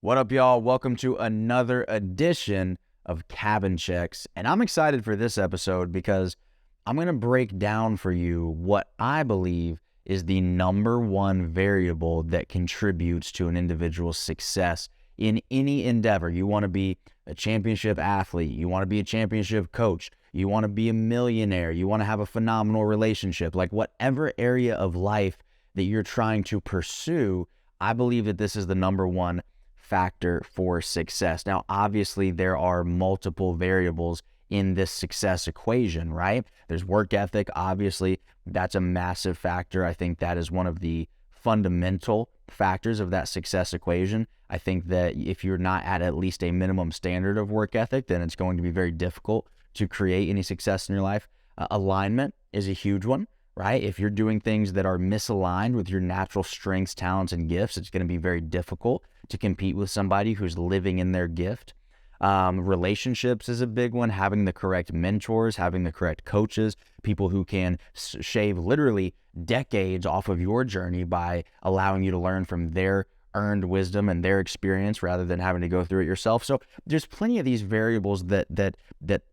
What up, y'all? Welcome to another edition of Cabin Checks. And I'm excited for this episode because I'm going to break down for you what I believe is the number one variable that contributes to an individual's success in any endeavor. You want to be a championship athlete, you want to be a championship coach, you want to be a millionaire, you want to have a phenomenal relationship, like whatever area of life that you're trying to pursue. I believe that this is the number one factor for success. Now, obviously, there are multiple variables in this success equation, right? There's work ethic. Obviously, that's a massive factor. I think that is one of the fundamental factors of that success equation. I think that if you're not at least a minimum standard of work ethic, then it's going to be very difficult to create any success in your life. Alignment is a huge one, right? If you're doing things that are misaligned with your natural strengths, talents, and gifts, it's going to be very difficult to compete with somebody who's living in their gift. Relationships is a big one. Having the correct mentors, having the correct coaches, people who can shave literally decades off of your journey by allowing you to learn from their earned wisdom and their experience rather than having to go through it yourself. So there's plenty of these variables that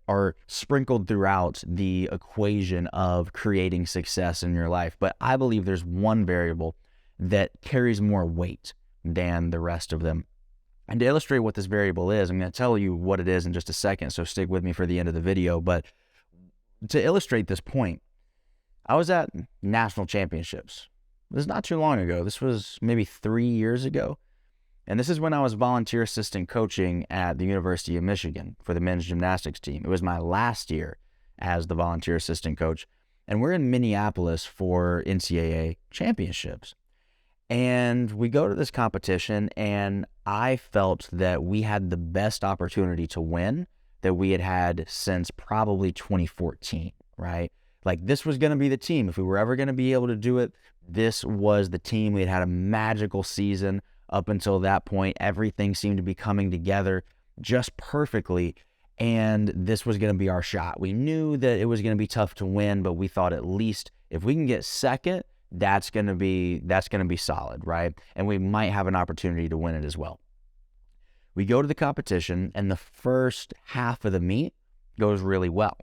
are sprinkled throughout the equation of creating success in your life. But I believe there's one variable that carries more weight than the rest of them. And to illustrate what this variable is, I'm going to tell you what it is in just a second, so stick with me for the end of the video. But to illustrate this point, I was at national championships. This is not too long ago. This was maybe 3 years ago. And this is when I was volunteer assistant coaching at the University of Michigan for the men's gymnastics team. It was my last year as the volunteer assistant coach. And we're in Minneapolis for NCAA championships. And we go to this competition, and I felt that we had the best opportunity to win that we had had since probably 2014, right? Like, this was going to be the team. If we were ever going to be able to do it, this was the team. We had had a magical season up until that point. Everything seemed to be coming together just perfectly, and this was going to be our shot. We knew that it was going to be tough to win, but we thought at least if we can get second, that's going to be solid, right? And we might have an opportunity to win it as well. We go to the competition, and the first half of the meet goes really well.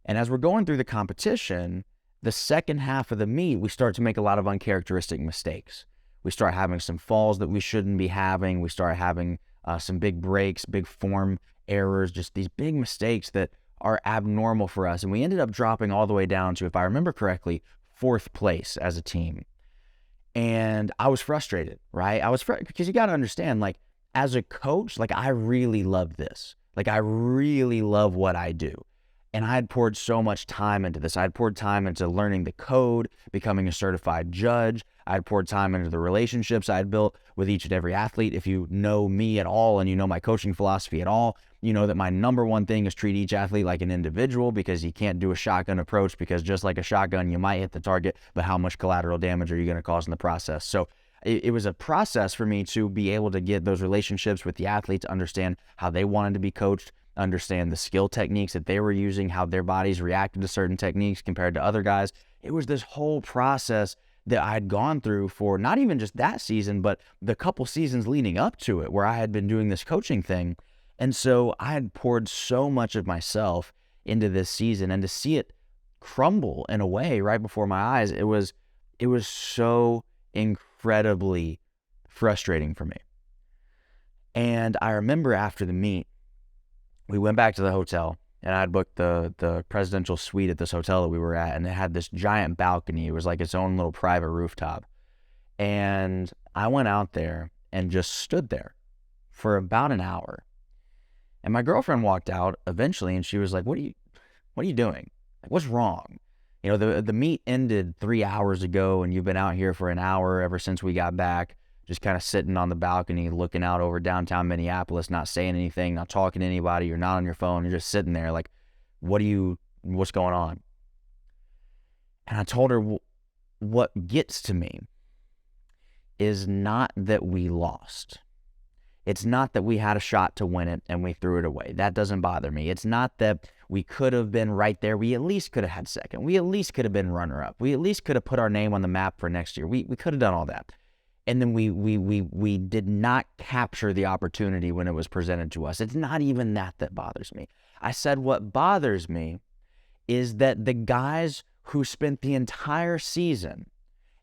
And as we're going through the competition, the second half of the meet, we start to make a lot of uncharacteristic mistakes. We start having some falls that we shouldn't be having. We start having some big breaks, big form errors, just these big mistakes that are abnormal for us. And we ended up dropping all the way down to, if I remember correctly, 4th place as a team. And I was frustrated, right? Because you got to understand, like, as a coach, like, I really love this. Like, I really love what I do. And I had poured so much time into this. I had poured time into learning the code, becoming a certified judge. I had poured time into the relationships I had built with each and every athlete. If you know me at all and you know my coaching philosophy at all, you know that my number one thing is treat each athlete like an individual, because you can't do a shotgun approach, because just like a shotgun, you might hit the target, but how much collateral damage are you going to cause in the process? So it was a process for me to be able to get those relationships with the athletes, understand how they wanted to be coached, understand the skill techniques that they were using, how their bodies reacted to certain techniques compared to other guys. It was this whole process that I had gone through for not even just that season, but the couple seasons leading up to it, where I had been doing this coaching thing. And so I had poured so much of myself into this season, and to see it crumble in a way right before my eyes, it was so incredibly frustrating for me. And I remember after the meet, we went back to the hotel, and I had booked the presidential suite at this hotel that we were at, and it had this giant balcony. It was like its own little private rooftop. And I went out there and just stood there for about an hour. And my girlfriend walked out eventually, and she was like, what are you doing? Like, what's wrong? You know, the meet ended 3 hours ago, and you've been out here for an hour ever since we got back, just kind of sitting on the balcony, looking out over downtown Minneapolis, not saying anything, not talking to anybody. You're not on your phone. You're just sitting there like, what's going on? And I told her, what gets to me is not that we lost. It's not that we had a shot to win it and we threw it away. That doesn't bother me. It's not that we could have been right there. We at least could have had second. We at least could have been runner-up. We at least could have put our name on the map for next year. We could have done all that. And then we did not capture the opportunity when it was presented to us. It's not even that bothers me. I said what bothers me is that the guys who spent the entire season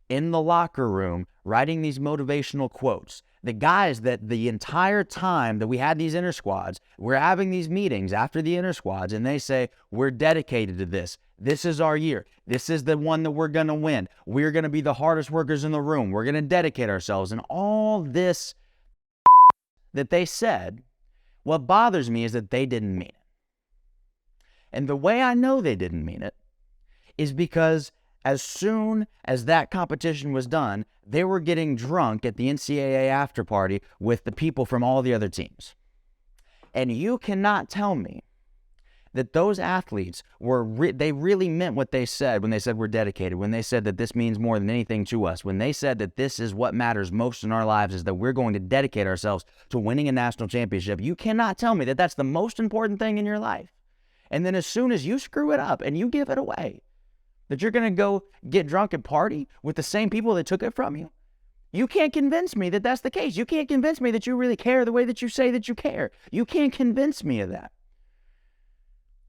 in the locker room writing these motivational quotes, the guys that the entire time that we had these inter squads, we're having these meetings after the inter squads, and they say, we're dedicated to this. This is our year. This is the one that we're going to win. We're going to be the hardest workers in the room. We're going to dedicate ourselves. And all this that they said, what bothers me is that they didn't mean it. And the way I know they didn't mean it is because as soon as that competition was done, they were getting drunk at the NCAA after party with the people from all the other teams. And you cannot tell me that those athletes they really meant what they said when they said we're dedicated, when they said that this means more than anything to us, when they said that this is what matters most in our lives, is that we're going to dedicate ourselves to winning a national championship. You cannot tell me that that's the most important thing in your life. And then as soon as you screw it up and you give it away, that you're going to go get drunk and party with the same people that took it from you. You can't convince me that that's the case. You can't convince me that you really care the way that you say that you care. You can't convince me of that.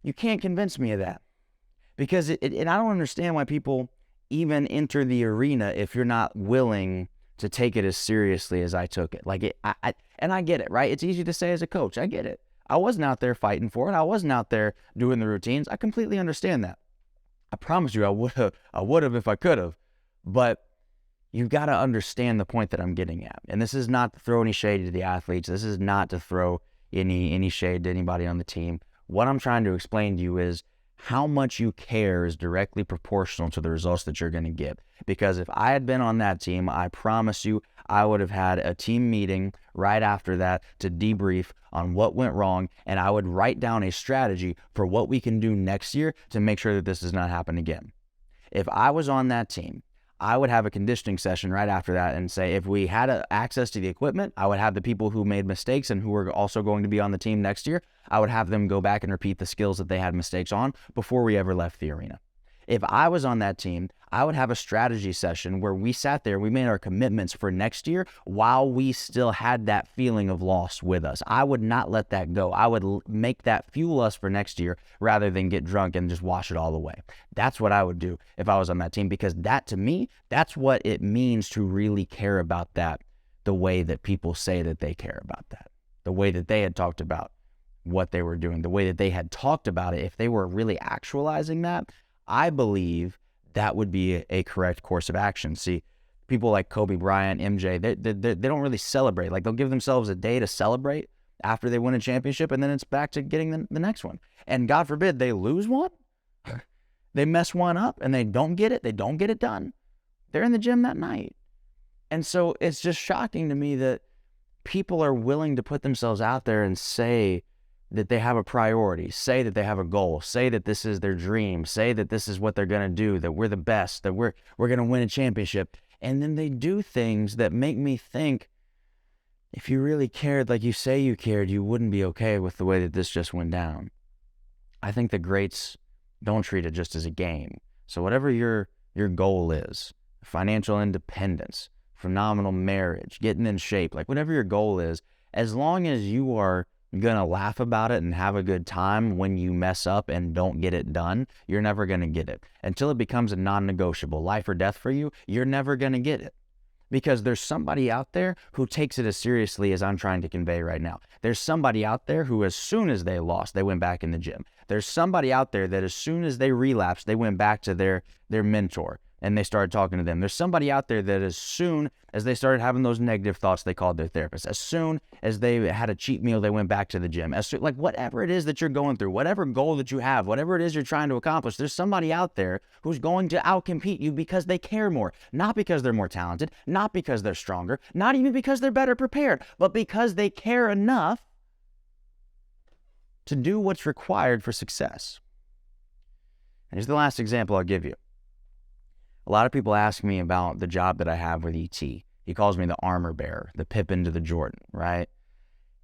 You can't convince me of that. Because and I don't understand why people even enter the arena if you're not willing to take it as seriously as I took it. And I get it, right? It's easy to say as a coach. I get it. I wasn't out there fighting for it. I wasn't out there doing the routines. I completely understand that. I promise you I would have if I could have. But you've got to understand the point that I'm getting at. And this is not to throw any shade to the athletes. This is not to throw any shade to anybody on the team. What I'm trying to explain to you is how much you care is directly proportional to the results that you're going to get. Because if I had been on that team, I promise you I would have had a team meeting right after that to debrief on what went wrong, and I would write down a strategy for what we can do next year to make sure that this does not happen again. If I was on that team, I would have a conditioning session right after that and say, if we had access to the equipment, I would have the people who made mistakes and who were also going to be on the team next year, I would have them go back and repeat the skills that they had mistakes on before we ever left the arena. If I was on that team, I would have a strategy session where we sat there, we made our commitments for next year while we still had that feeling of loss with us. I would not let that go. I would make that fuel us for next year rather than get drunk and just wash it all away. That's what I would do if I was on that team, because that, to me, that's what it means to really care about that the way that people say that they care about that, the way that they had talked about what they were doing, the way that they had talked about it. If they were really actualizing that, I believe that would be a correct course of action. See, people like Kobe Bryant, MJ, they don't really celebrate. Like, they'll give themselves a day to celebrate after they win a championship, and then it's back to getting the next one. And God forbid they lose one, they mess one up, and they don't get it. They don't get it done. They're in the gym that night. And so it's just shocking to me that people are willing to put themselves out there and say that they have a priority, say that they have a goal, say that this is their dream, say that this is what they're going to do, that we're the best, that we're going to win a championship. And then they do things that make me think, if you really cared like you say you cared, you wouldn't be okay with the way that this just went down. I think the greats don't treat it just as a game. So whatever your goal is, financial independence, phenomenal marriage, getting in shape, like whatever your goal is, as long as you are gonna laugh about it and have a good time when you mess up and don't get it done, you're never gonna get it. Until it becomes a non-negotiable, life or death for you, you're never gonna get it. Because there's somebody out there who takes it as seriously as I'm trying to convey right now. There's somebody out there who, as soon as they lost, they went back in the gym. There's somebody out there that as soon as they relapsed, they went back to their mentor and they started talking to them. There's somebody out there that as soon as they started having those negative thoughts, they called their therapist. As soon as they had a cheat meal, they went back to the gym. Like whatever it is that you're going through, whatever goal that you have, whatever it is you're trying to accomplish, there's somebody out there who's going to outcompete you because they care more. Not because they're more talented, not because they're stronger, not even because they're better prepared, but because they care enough to do what's required for success. And here's the last example I'll give you. A lot of people ask me about the job that I have with E.T. He calls me the armor bearer, the Pippin to the Jordan, right?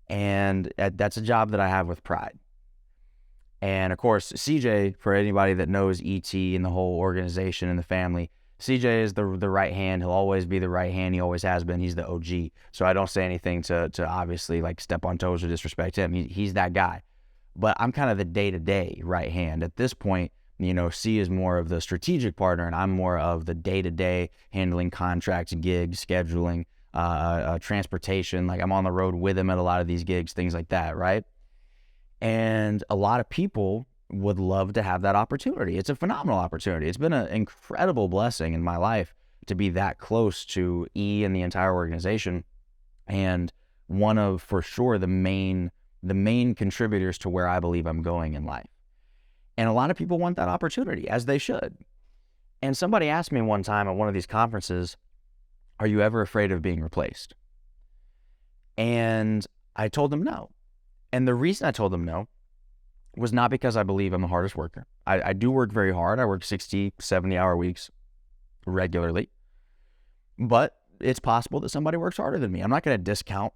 And that's a job that I have with pride. And of course, CJ, for anybody that knows E.T. and the whole organization and the family, CJ is the right hand. He'll always be the right hand. He always has been. He's the OG. So I don't say anything to obviously like step on toes or disrespect him. He's that guy. But I'm kind of the day-to-day right hand. At this point, C is more of the strategic partner, and I'm more of the day-to-day handling contracts, gigs, scheduling, transportation. Like I'm on the road with him at a lot of these gigs, things like that, right? And a lot of people would love to have that opportunity. It's a phenomenal opportunity. It's been an incredible blessing in my life to be that close to E and the entire organization. And one of, for sure, the main contributors to where I believe I'm going in life. And a lot of people want that opportunity, as they should. And somebody asked me one time at one of these conferences, are you ever afraid of being replaced? And I told them no. And the reason I told them no was not because I believe I'm the hardest worker. I do work very hard. I work 60, 70-hour weeks regularly. But it's possible that somebody works harder than me. I'm not going to discount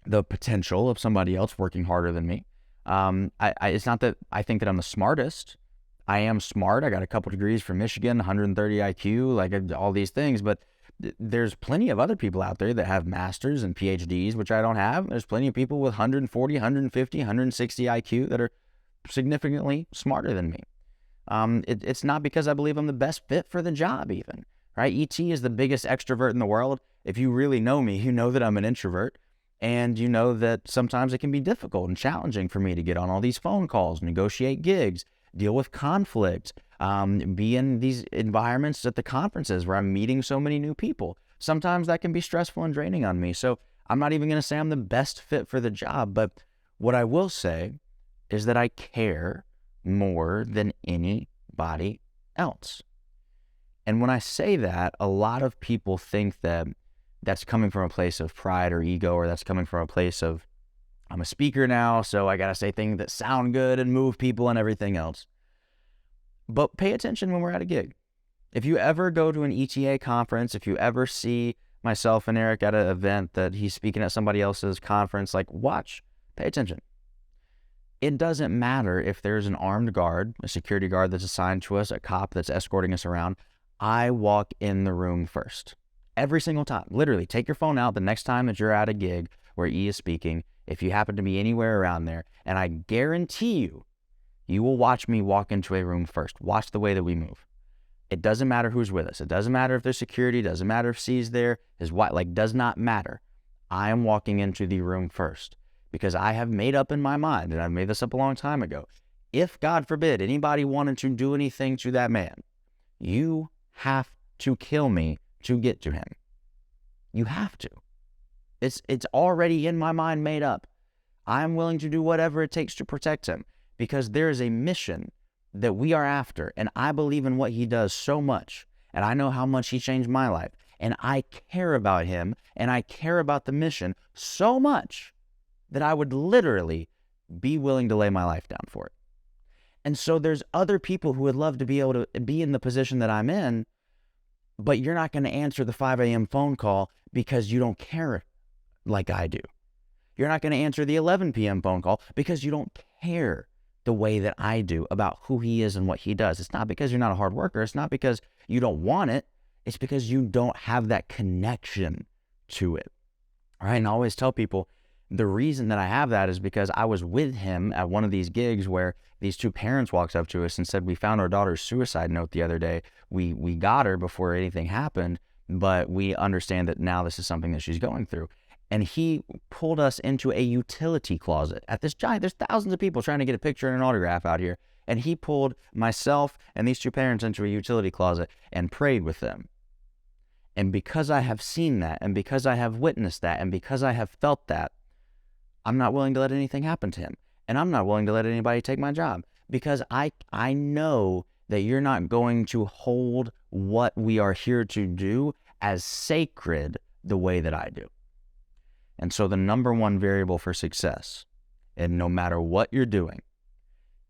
the potential of somebody else working harder than me. It's not that I think that I'm the smartest. I am smart. I got a couple degrees from Michigan, 130 IQ, like all these things. But there's plenty of other people out there that have masters and PhDs, which I don't have. There's plenty of people with 140, 150, 160 IQ that are significantly smarter than me. It's not because I believe I'm the best fit for the job even, right? ET is the biggest extrovert in the world. If you really know me, you know that I'm an introvert. And you know that sometimes it can be difficult and challenging for me to get on all these phone calls, negotiate gigs, deal with conflict, be in these environments at the conferences where I'm meeting so many new people. Sometimes that can be stressful and draining on me. So I'm not even going to say I'm the best fit for the job. But what I will say is that I care more than anybody else. And when I say that, a lot of people think that that's coming from a place of pride or ego, or that's coming from a place of, I'm a speaker now, so I got to say things that sound good and move people and everything else. But pay attention when we're at a gig. If you ever go to an ETA conference, if you ever see myself and Eric at an event that he's speaking at somebody else's conference, like watch, pay attention. It doesn't matter if there's an armed guard, a security guard that's assigned to us, a cop that's escorting us around. I walk in the room first. Every single time. Literally, take your phone out the next time that you're at a gig where E is speaking, if you happen to be anywhere around there, and I guarantee you will watch me walk into a room first. Watch the way that we move. It doesn't matter who's with us. It doesn't matter if there's security. It doesn't matter if C's there, his wife, does not matter. I am walking into the room first because I have made up in my mind, and I've made this up a long time ago. If, God forbid, anybody wanted to do anything to that man, you have to kill me to get to him. You have to. It's already in my mind made up. I'm willing to do whatever it takes to protect him because there is a mission that we are after, and I believe in what he does so much, and I know how much he changed my life, and I care about him, and I care about the mission so much that I would literally be willing to lay my life down for it. And so there's other people who would love to be able to be in the position that I'm in, but you're not going to answer the 5 a.m. phone call because you don't care like I do. You're not going to answer the 11 p.m. phone call because you don't care the way that I do about who he is and what he does. It's not because you're not a hard worker. It's not because you don't want it. It's because you don't have that connection to it. All right. And I always tell people the reason that I have that is because I was with him at one of these gigs where these two parents walked up to us and said, we found our daughter's suicide note the other day. We got her before anything happened, but we understand that now this is something that she's going through. And he pulled us into a utility closet at this giant, there's thousands of people trying to get a picture and an autograph out here. And he pulled myself and these two parents into a utility closet and prayed with them. And because I have seen that, and because I have witnessed that, and because I have felt that, I'm not willing to let anything happen to him. And I'm not willing to let anybody take my job because I know that you're not going to hold what we are here to do as sacred the way that I do. And so the number one variable for success, and no matter what you're doing,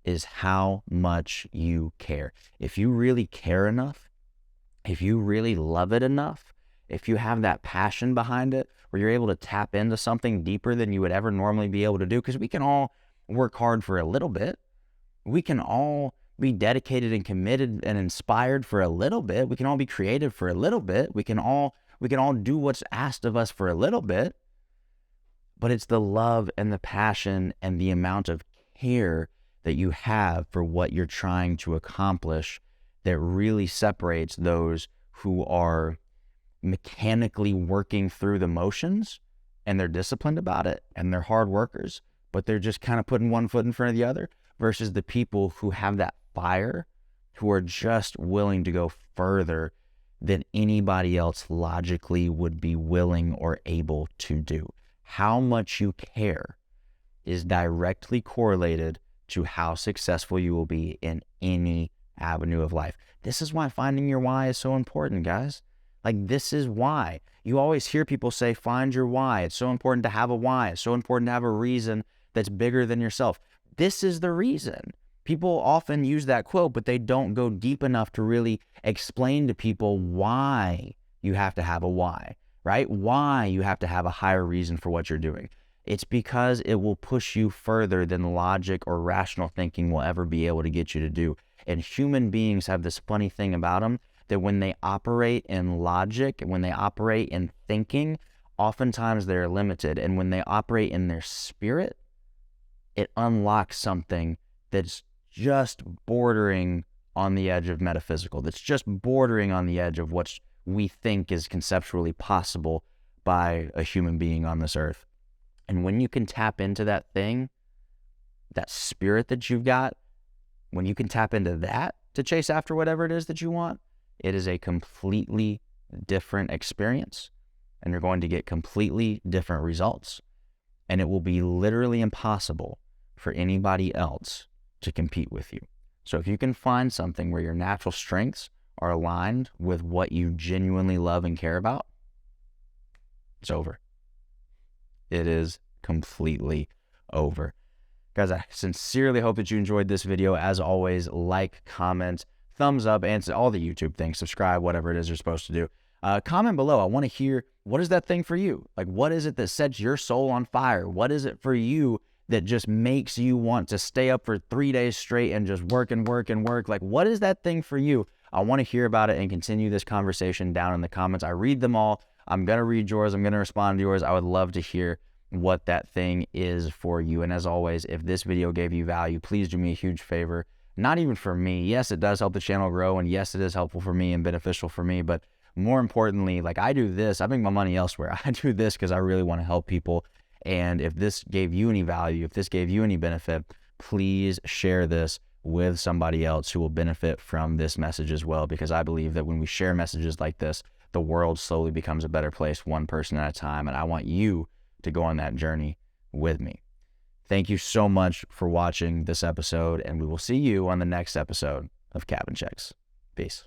is how much you care. If you really care enough, if you really love it enough, if you have that passion behind it, where you're able to tap into something deeper than you would ever normally be able to do, because we can all work hard for a little bit. We can all be dedicated and committed and inspired for a little bit. We can all be creative for a little bit. We can all do what's asked of us for a little bit. But it's the love and the passion and the amount of care that you have for what you're trying to accomplish that really separates those who are mechanically working through the motions and they're disciplined about it and they're hard workers, but they're just kind of putting one foot in front of the other, versus the people who have that fire, who are just willing to go further than anybody else logically would be willing or able to do. How much you care is directly correlated to how successful you will be in any avenue of life. This is why finding your why is so important, guys. Like, this is why. You always hear people say, find your why. It's so important to have a why. It's so important to have a reason that's bigger than yourself. This is the reason. People often use that quote, but they don't go deep enough to really explain to people why you have to have a why, right? Why you have to have a higher reason for what you're doing. It's because it will push you further than logic or rational thinking will ever be able to get you to do. And human beings have this funny thing about them that when they operate in logic, when they operate in thinking, oftentimes they're limited. And when they operate in their spirit, it unlocks something that's just bordering on the edge of metaphysical, that's just bordering on the edge of what we think is conceptually possible by a human being on this earth. And when you can tap into that thing, that spirit that you've got, when you can tap into that to chase after whatever it is that you want, it is a completely different experience, and you're going to get completely different results. And it will be literally impossible for anybody else to compete with you. So if you can find something where your natural strengths are aligned with what you genuinely love and care about, it's over. It is completely over. Guys, I sincerely hope that you enjoyed this video. As always, like, comment, thumbs up, and all the YouTube things, subscribe, whatever it is you're supposed to do. Comment below. I want to hear, what is that thing for you? Like, what is it that sets your soul on fire? What is it for you that just makes you want to stay up for 3 days straight and just work and work and work? Like, what is that thing for you? I want to hear about it and continue this conversation down in the comments. I read them all. I'm going to read yours. I'm going to respond to yours. I would love to hear what that thing is for you. And as always, if this video gave you value, please do me a huge favor. Not even for me. Yes, it does help the channel grow, and yes, it is helpful for me and beneficial for me, but more importantly, like, I do this, I make my money elsewhere. I do this because I really want to help people. And if this gave you any value, if this gave you any benefit, please share this with somebody else who will benefit from this message as well, because I believe that when we share messages like this, the world slowly becomes a better place, one person at a time, and I want you to go on that journey with me. Thank you so much for watching this episode, and we will see you on the next episode of Cabin Checks. Peace.